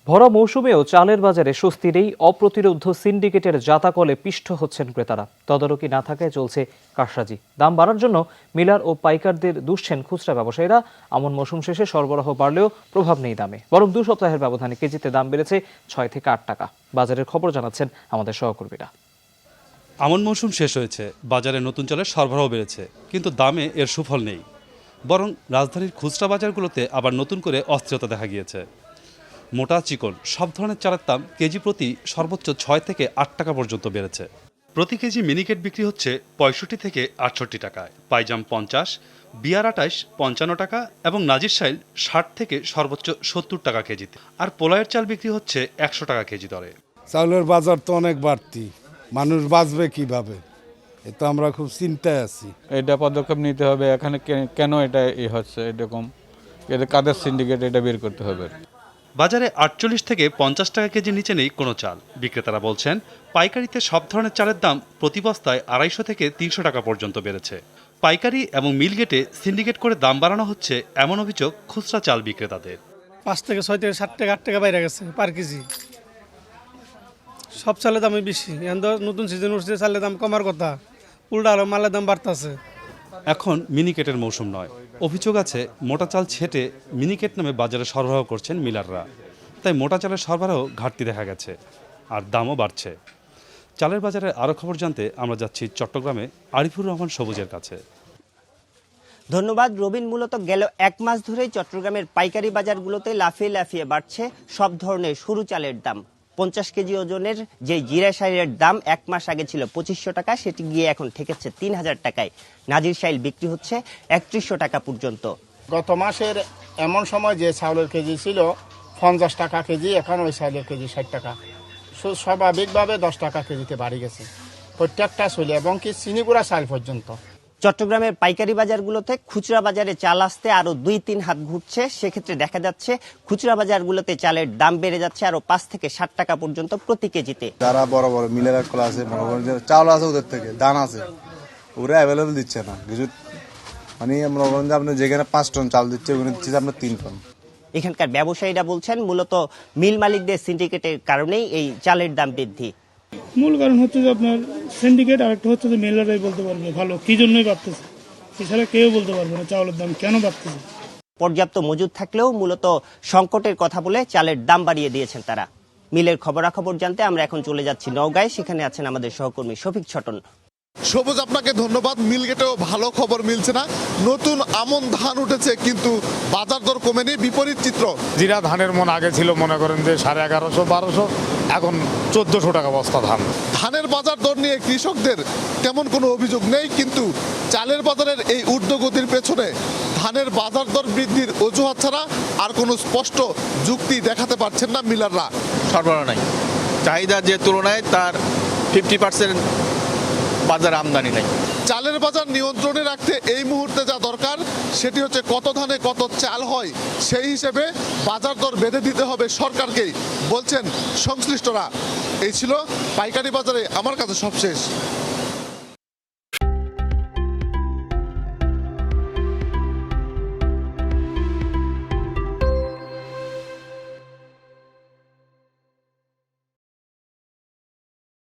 ভরা মৌসুমেও চালের বাজারে স্বস্তি নেই। অপ্রতিরোধ্য সিন্ডিকেটের জাতাকলে পিষ্ট হচ্ছেন ক্রেতারা। তদারকি না থাকায় চলছে কারসাজি। দাম বাড়ার জন্য মিলার ও পাইকারদের দুষছেন খুচরা ব্যবসায়ীরা। আমন মৌসুম শেষে সরবরাহ বাড়লেও প্রভাব নেই দামে, বরং 2 সপ্তাহের ব্যবধানে কেজিতে দাম বেড়েছে 6 থেকে 8 টাকা। বাজারের খবর জানাচ্ছেন আমাদের সহকর্মীরা। আমন মৌসুম শেষ হয়েছে, বাজারে নতুন চালের সরবরাহ বেড়েছে, কিন্তু দামে এর সুফল নেই। বরং রাজধানীর খুচরা বাজারগুলোতে আবার নতুন করে অস্থিরতা দেখা গিয়েছে। মোটা চিকন সব ধরনের চালের দাম কেজি প্রতি সর্বোচ্চ 6 থেকে 8 টাকা পর্যন্ত বেড়েছে। প্রতি কেজি মিনিকেট বিক্রি হচ্ছে 65 থেকে 68 টাকায়, পাইজাম 50, বিয়ার 28, 55 টাকা এবং নাজির শাইল 60 থেকে সর্বোচ্চ 70 টাকা কেজিতে। আর পোলায়ের চাল বিক্রি হচ্ছে 100 টাকা কেজি দরে। চাউলের বাজার তো অনেক বাড়তি, মানুষ বাঁচবে কিভাবে, এ তো আমরা খুব চিন্তায় আছি। এটা পদক্ষেপ নিতে হবে। এখানে কেন এটা হচ্ছে এরকম, এটা কাদের সিন্ডিকেট, এটা বের করতে হবে। বাজারে 48 থেকে 50 টাকা কেজির নিচে নেই কোনো চাল। বিক্রেতারা বলছেন, পাইকারিতে সব ধরনের চালের দাম প্রতি বস্তায় 250 থেকে 300 টাকা পর্যন্ত বেড়েছে। পাইকারি এবং মিলগেটে সিন্ডিকেট করে দাম বাড়ানো হচ্ছে, এমন অভিযোগ খুচরা চাল বিক্রেতাদের। 5 থেকে 6 থেকে 7 টাকা 8 টাকা বাইরে গেছে পার কেজি। সব চালের দামই বেশি। এখন তো নতুন সিজন উঠছে, চালের দাম কমার কথা, উল্টা হলো মালের দাম বাড়তেছে। এখন মিনিকেটের মৌসুম নয়। অভিযোগ আছে, মোটা চাল ছেটে মিনিকেট নামে বাজারে সরবরাহ করছেন মিলাররা। তাই মোটা চালের সরবরাহ ঘাটতি দেখা গেছে, আর দামও বাড়ছে। চালের বাজারের আরও খবর জানতে আমরা যাচ্ছি চট্টগ্রামে আরিফুর রহমান সবুজের কাছে। ধন্যবাদ রবিন। মূলত গেল 1 মাস ধরেই চট্টগ্রামের পাইকারি বাজারগুলোতে লাফিয়ে লাফিয়ে বাড়ছে সব ধরনের সরু চালের দাম। 50 কেজি ওজনের যে জিরা শাইলের দাম 1 মাস আগে ছিল 2500 টাকা, সেটি গিয়ে এখন ঠেকেছে 3000 টাকায়। নাজির শাইল বিক্রি হচ্ছে 3100 টাকা পর্যন্ত। গত মাসের এমন সময় যে চাউলের কেজি ছিল 50 টাকা কেজি, এখন ওই চাউলের কেজি 60 টাকা। স্বাভাবিকভাবে 10 টাকা কেজিতে বাড়ি গেছে প্রত্যেকটা চলে, এবং কি চিনিগুড়া চাল পর্যন্ত। চট্টগ্রামের পাইকারি বাজারগুলোতে খুচরা বাজারে চাল আসতে আরো 2-3 হাত ঘুরছে। সেক্ষেত্রে দেখা যাচ্ছে খুচরা বাজারগুলোতে চালের দাম বেড়ে যাচ্ছে আরো 5 থেকে 60 টাকা পর্যন্ত প্রতি কেজিতে। যারা বড় বড় মিলের কলা আছে, মনে করেন যে চাউল আছে, ওদের থেকে ধান আছে, ওরা অ্যাভেলেবেল দিচ্ছে না কিছু। মানে মনে করেন যে আপনি যেখানে 5 টন চাল দিচ্ছে, ওখানে দিচ্ছে আপনার 3 টন। এখানকার ব্যবসায়ীরা বলছেন মূলত মিল মালিকদের সিন্ডিকেটের কারণেই এই চালের দাম বৃদ্ধি। মূল কারণ হচ্ছে যে আপনার সিন্ডিকেট, আর একটা হচ্ছে যে মেলারাই বলতে পারবে ভালো কি জন্যই বাড়তেছে, এছাড়া কেউ বলতে পারবে না চাউলের দাম কেন বাড়তেছে। পর্যাপ্ত মজুদ থাকলেও মূলত সংকটের কথা বলে চালের দাম বাড়িয়ে দিয়েছেন তারা। মিলের খবরাখবর জানতে আমরা এখন চলে যাচ্ছি নওগাঁয়। সেখানে আছেন আমাদের সহকর্মী শফিক ছটন। সবুজ, আপনাকে ধন্যবাদ। মিলগেটেও ভালো খবর মিলছে না। নতুন আমন ধান উঠেছে, কিন্তু বাজার দর কমেনি, বিপরীত চিত্র। জিরা ধানের মন আগে ছিল মনে করেন যে 1150-1200, এখন 1400 টাকা বস্তা ধান। ধানের বাজার দর নিয়ে কৃষকদের তেমন কোনো অভিযোগ নেই, কিন্তু চালের বাজারের এই ঊর্ধ্বগতির পেছনে ধানের বাজার দর বৃদ্ধির অজুহাত ছাড়া আর কোনো স্পষ্ট যুক্তি দেখাতে পারছেন না মিলাররা। সরবরাহ নাই, চাহিদা যে তুলনায় তার 50% বাজার আমদানি নাই। চালের বাজার নিয়ন্ত্রণে রাখতে এই মুহূর্তে যা দরকার সেটি হচ্ছে কত ধানে কত চাল হয়, সেই হিসেবে বাজার দর বেঁধে দিতে হবে সরকারকেই, বলছেন সংশ্লিষ্টরা। এই ছিল পাইকারি বাজারে আমার কাছে সবশেষ।